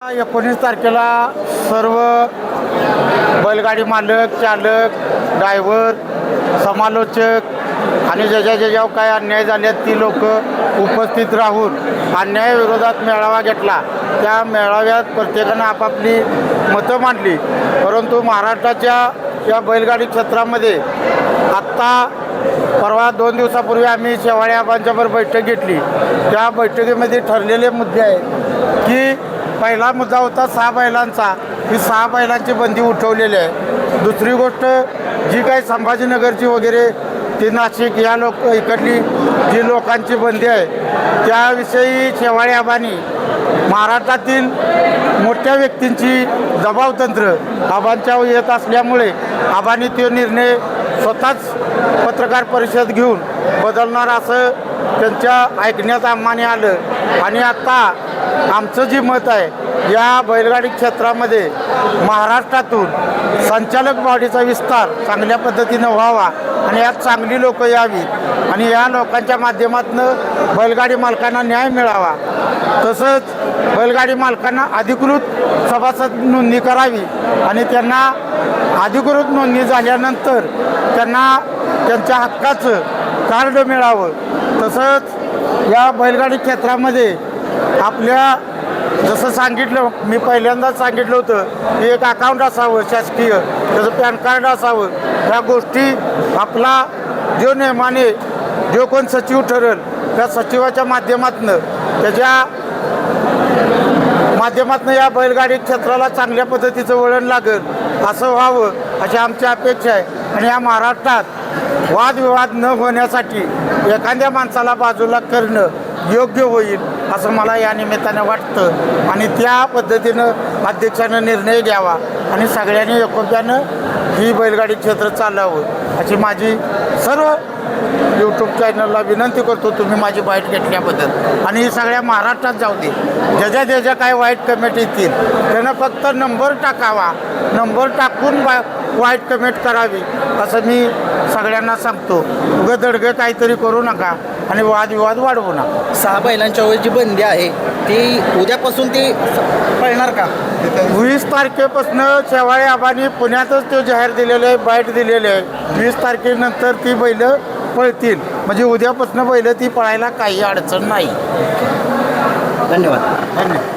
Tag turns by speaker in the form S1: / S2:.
S1: 19 तारखेला सर्व बैलगाडी मालक, चालक, ड्रायव्हर, समालोचक आणि ज्याच्यावर काय अन्याय झाले ती लोक उपस्थित राहून अन्यायाविरोधात मेळावा घेतला. त्या मेळाव्यात प्रत्येकानं आपापली मतं मांडली. परंतु महाराष्ट्राच्या या बैलगाडी क्षेत्रामध्ये आत्ता परवा 2 दिवसापूर्वी आम्ही शेवाळे आबांच्याबरोबर बैठक घेतली. त्या बैठकीमध्ये ठरलेले मुद्दे आहेत की पहिला मुद्दा होता 6 बैलांचा, ही 6 बैलांची बंदी उठवलेली आहे. दुसरी गोष्ट जी काही संभाजीनगरची वगैरे ती नाशिक या इकडली जी लोकांची बंदी आहे त्याविषयी शेवाळे आबांनी महाराष्ट्रातील मोठ्या व्यक्तींची जबाबतंत्र आबांच्यावर येत असल्यामुळे आबांनी तो निर्णय स्वतःच पत्रकार परिषद घेऊन बदलणार असं त्यांच्या ऐकण्यात आम्हाने आलं. आणि आत्ता आमचं जी मत आहे या बैलगाडी क्षेत्रामध्ये महाराष्ट्रातून संचालक बॉडीचा विस्तार चांगल्या पद्धतीनं व्हावा आणि यात चांगली लोकं यावी आणि या लोकांच्या माध्यमातून बैलगाडी मालकांना न्याय मिळावा. तसंच बैलगाडी मालकांना अधिकृत सभासद नोंदणी करावी आणि त्यांना अधिकृत नोंदणी झाल्यानंतर त्यांना त्यांच्या हक्काचं कार्ड मिळावं. तसंच या बैलगाडी क्षेत्रामध्ये आपल्या जसं सांगितलं मी पहिल्यांदाच सांगितलं होतं की एक अकाउंट असावं शासकीय, त्याचं पॅन कार्ड असावं. ह्या गोष्टी आपला जो नियमाने जो कोण सचिव ठरेल त्या सचिवाच्या माध्यमातून या बैलगाडी क्षेत्राला चांगल्या पद्धतीचं वळण लागेल असं व्हावं अशी आमची अपेक्षा आहे. आणि या महाराष्ट्रात वादविवाद न होण्यासाठी एखाद्या माणसाला बाजूला करणं योग्य होईल असं मला या निमित्तानं वाटतं आणि त्या पद्धतीनं अध्यक्षानं निर्णय घ्यावा आणि सगळ्यांनी एकोप्यानं ही बैलगाडी क्षेत्र चालवावं अशी माझी सर्व यूट्यूब चॅनलला विनंती करतो. तुम्ही माझी बाईट घेतल्याबद्दल आणि ही सगळ्या महाराष्ट्रात जाऊ दे. ज्याच्या काय वाईट कमेंट येतील त्यानं फक्त नंबर टाकावा, नंबर टाकून वाईट कमेंट करावी असं मी सगळ्यांना सांगतो. उगं दडगं काहीतरी करू नका आणि वादविवाद वाढवू नका.
S2: 6 बैलांच्यावर जी बंदी आहे ती उद्यापासून ती पळणार का?
S1: 20 तारखेपासून शेवाळे आबांनी पुण्यातच तो जाहीर दिलेलं आहे, बाईट दिलेले आहे. 20 तारखेनंतर ती बैलं पळतील म्हणजे उद्यापासून बैलं ती पळायला काही अडचण नाही.
S2: धन्यवाद.